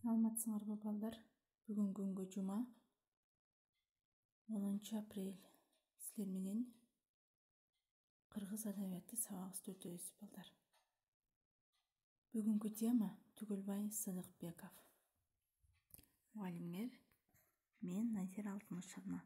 Саламатсыңарбы балдар? Бүгүн күнгө жума 10 апрель. Силер менен кыргыз адабияты сабагыбызды өтөбүз балдар. Бүгүнкү тема Түгөлбай Сыдыкбеков. Мугалимдер, мен Назира Алтынышевна.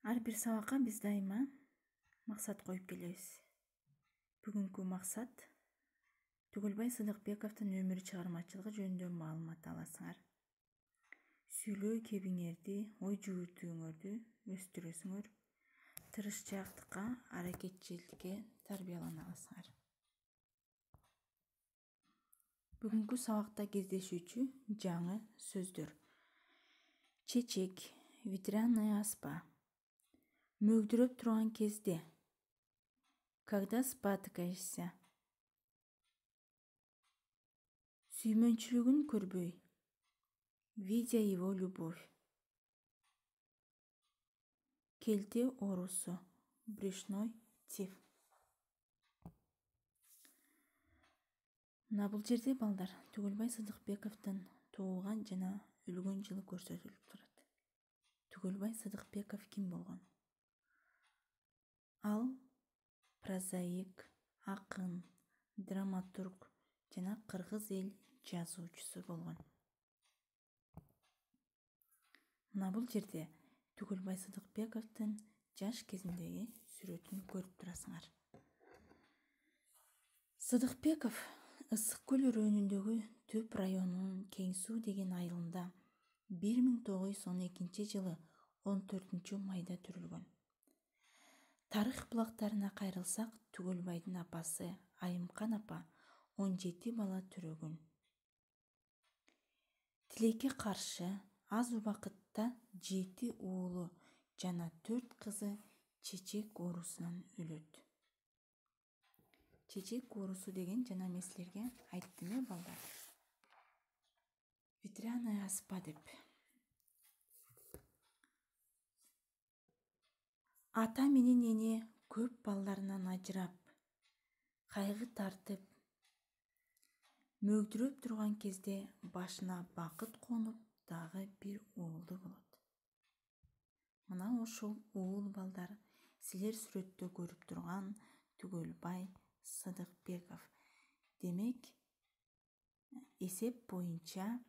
Ар бир сабакка биз дайыма максат коюп келебиз. Бүгүнкү максат Түгөлбай Сыдыкбековдун өмүр чыгармачылыгы жөнүндө маалымат аласыңар. Сүйлөө кебиңерди, ой жүгүртүүңөрдү өстүрөсүңөр, тырышчаактыкка, аракетчиликке тарбиялана аласыңар. Бүгүнкү сабакта кездешүүчү жаңы сөздөр: чечек, ветряная аспа, мөгдүрөп турган кезде, когда спотыкаешься, сүймөнчүлүгүн көрбөй, видя его любовь, келте оорусу, брюшной тиф. Мына бул жерде балдар Түгөлбай Сыдыкбековдун туулган жана өлгөн жылы көрсөтүлүп турат. Түгөлбай Сыдыкбеков ким болгон? Ал прозаик, акын, драматург жана кыргыз эл жазуучусу болгон. Мына бул жерде Түгөлбай Сыдыкбековдун жаш кезиндеги сүрөтүн көрүп турасыңар. Сыдыкбеков Ысык көл өрөөнүндөгү Төп районунун Кең Суу деген айылында 1912 жылы 14 майда төрүлгөн. Тарых булактарына кайрылсак, Түгөлбайдын апасы Айымкан апа 17 бала төрөгөн. Тилекке каршы аз убакытта 7 уулу жана 4 кызы чечек оорусунан өлөт. Чечек оорусу деген жана мен силерге айттым балдар. Ветряная аспа деп. Ата менен эне көп балдарынан ажырап, кайгы тартып, мөгдүрөп турган кезде башына бакыт конуп, дагы бир уулду болот. Мына ушул уул балдар силер сүрөттө көрүп турган Түгөлбай Сыдыкбеков. Демек, эсеп боюнча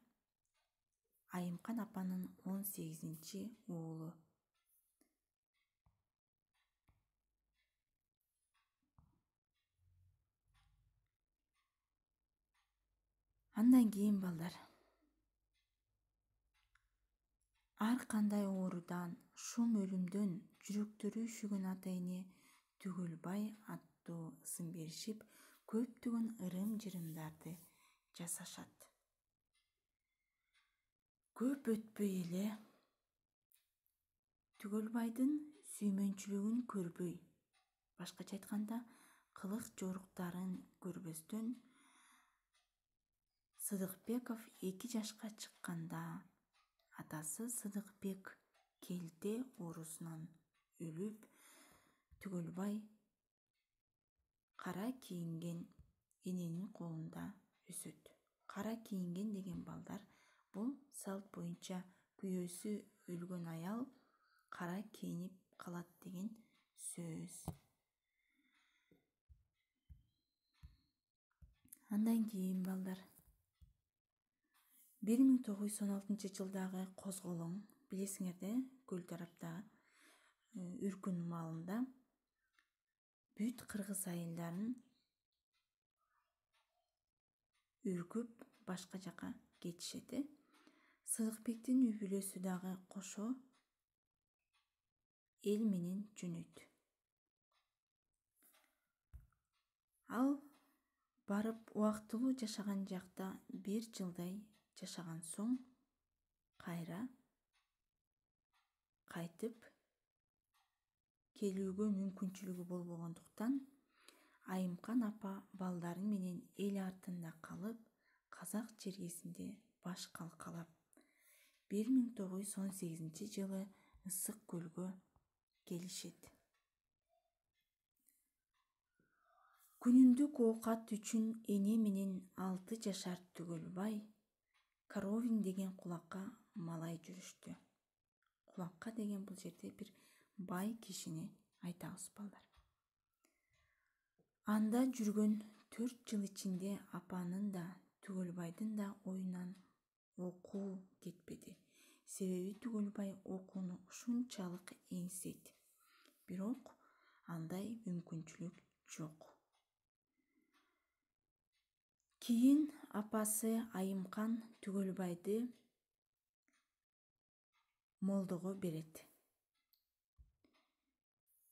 Айымкан апанын 18-ci уулу. Андан кийин балдар, ар кандай оорудан, шум өлүмдөн жүрөктөрү үшүгөн ата-эне Түгөлбай аттуу ысым беришип, көптөгөн ырым-жырымдарды жасашат. Көп өтпөй эле Түгөлбайдын сүймөнчүлүгүн көрбөй, башкача айтканда, кылык жоруктарын көрбөстөн, Сыдыкбеков 2 жашка чыкканда атасы Сыдыкбек келте оорусунан өлүп, Түгөлбай кара кийинген эненин колунда өсөт. Кара кийинген деген балдар, бул салт боюнча күйөөсү өлгөн аял кара кийинип калат деген сөз. Андан кийин балдар, 1916 жылдагы козголоң, билесиңерде, көл тараптагы Үркүн маалында бүт кыргыз айылдарын үркүп башка жака кетишет. Сыдыкбектин үй бүлөсү дагы кошо эл менен жөнөйт. Ал барып убактылуу жашаган жакта 1 жылдай жашаган соң кайра кайтып келүүгө мүмкүнчүлүгү болбогондуктан Айымкан апа балдары менен эл артында калып, Казак жергесинде баш калкалап 1918 жылы Ысык көлгө келишет. Күнүндүк оокат үчүн эне менен 6 жашар Түгөлбай Коровин деген кулакка малай жүрүштү. Кулакка деген бул жерде бир бай кишини айтабыз балдар. Анда жүргөн 4 жыл ичинде апанын да Түгөлбайдын да оюнан окуу кетпеди. Себеби Түгөлбай окууну ушунчалык эңсейт. Бирок андай мүмкүнчүлүк жок. Кийин апасы Айымкан Түгөлбайды молдого берет.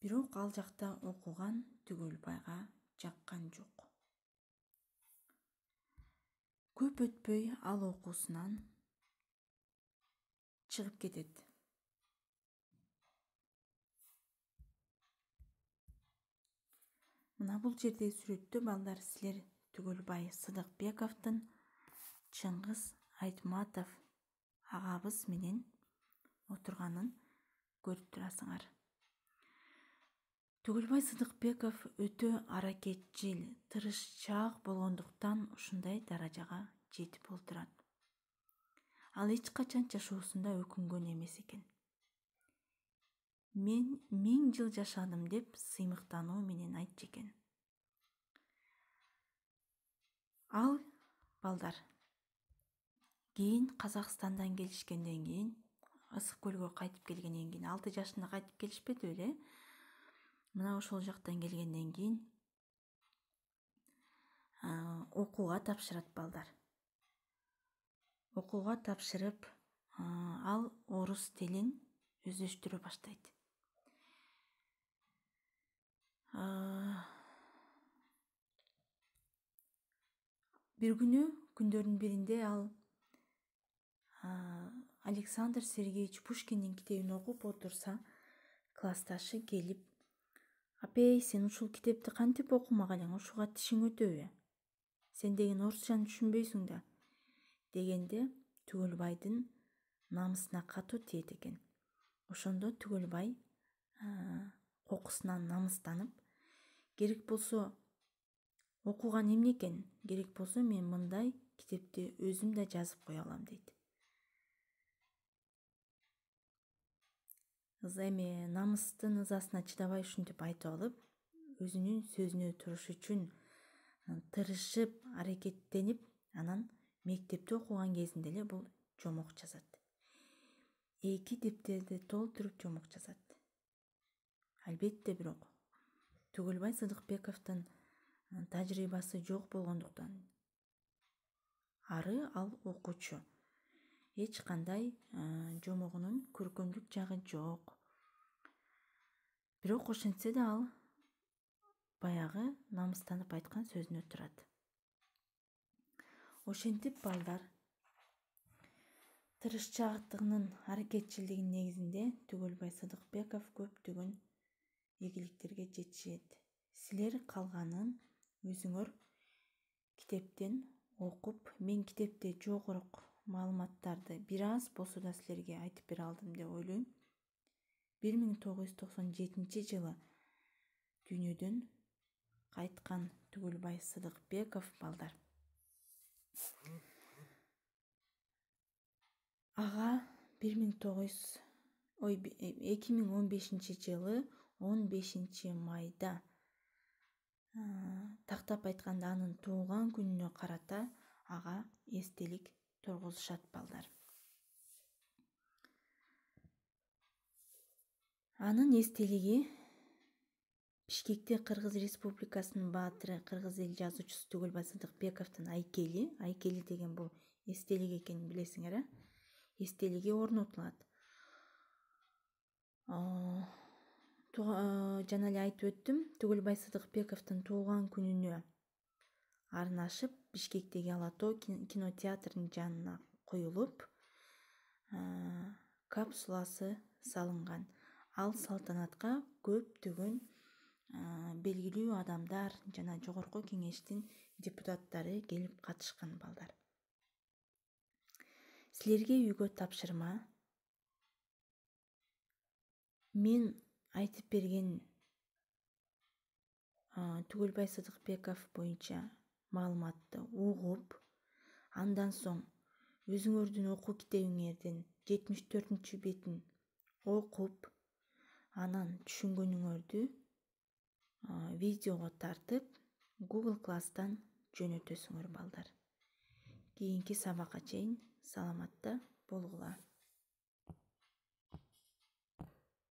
Бирок ал жакта окуган Түгөлбайга жаккан жок. Көп өтпөй ал окуусунан чыгып кетет. Мына бул жерде сүрөттө балдар силер Түгөлбай Сыдыкбековдун Чыңгыз Айтматов агабыз менен отурганын көрүп турасыңар. Түгөлбай Сыдыкбеков өтө аракетчил, тырышчаак болгондуктан ушундай даражага жетип олтурат. Ал эч качан жашоосунда өкүнгөн эмес экен. Мен 1000 жыл жашадым деп сыймыктануу менен айтчу экен. Ал балдар кийин Казакстандан келишкенден кийин, Ысык көлгө кайтып келгенден кийин, 6 жашында кайтып келишпеди беле. Мына ошол жактан келгенден кийин окууга тапшырат балдар. Окууга тапшырып, ал орус тилин өздөштүрө баштайт. Бир күнү күндөрдүн биринде ал Александр Сергеевич Пушкиндин китебин окуп отурса, классташы келип: "Апей, сен ушул китепти кантип окумак элең? Ушуга тишиң өтөбү? Сен деген орусчаны түшүнбөйсүң да" дегенде Түгөлбайдын намысына катуу тиет экен. Ошондо Түгөлбай кокусунан намыстанып, керек болсо окуган эмне экен? Керек болсо мен мындай китепти өзүм да жазып кое алам дейт. Эми намыстын ызасына чыдабай ушинтип айтып алып, өзүнүн сөзүнө туруш үчүн тырышып, аракеттенип, анан мектепте окуган кезинде эле бул жомок жазат. 2 дептерди толтуруп жомок жазат. Албетте бирок Түгөлбай Сыдыкбековдун тажрыйбасы жок болгондуктан ары ал окуучу. Эч кандай жомогунун көркөмдүк жагы жок. Бирок ошентсе да ал баягы намыстанып айткан сөзүнө турат. Ошентип балдар тырышчаактыгынын, аракетчилдигинин негизинде Түгөлбай Сыдыкбеков көптөгөн ийгиликтерге жетишет. Силер калганын өзүңөр китептен окуп, мен китепте жогорок маалыматтарды бир аз болсо да силерге айтып бере алдым деп ойлойм. 1997 жылы дүйнөдөн кайткан Түгөлбай Сыдыкбеков балдар. Ага 2015 жылы 15 майда тактап айтканда анын туулган күнүнө карата ага эстелик тургузушат балдар. Анын эстелиги Бишкекте Кыргыз Республикасынын баатыры, кыргыз эл жазуучусу Түгөлбай Сыдыкбековдун айкели деген бул эстелик экенин билесиңер, эстелиги орнотулат. Жана эле айтып өттүм, Түгөлбай Сыдыкбековдун туулган күнүнө арнашып Бишкектеги Ала Тоо кинотеатрынын жанына коюлуп, капсуласы салынган. Ал салтанатка көптөгөн белгилүү адамдар жана жогорку кеңештин депутаттары келип катышкан балдар. Силерге үйгө тапшырма. Мен айтып берген Түгелбай Сыдыкбеков боюнча маалыматты угуп, андан соң өзүңөрдүн окуу китебиңердин 74 бетин окуп, анан түшүнгөнүңөрдү видеого тартып Google Class'тан жөнөтөсүңөр балдар. Кийинки сабакка чейин саламатта болгула.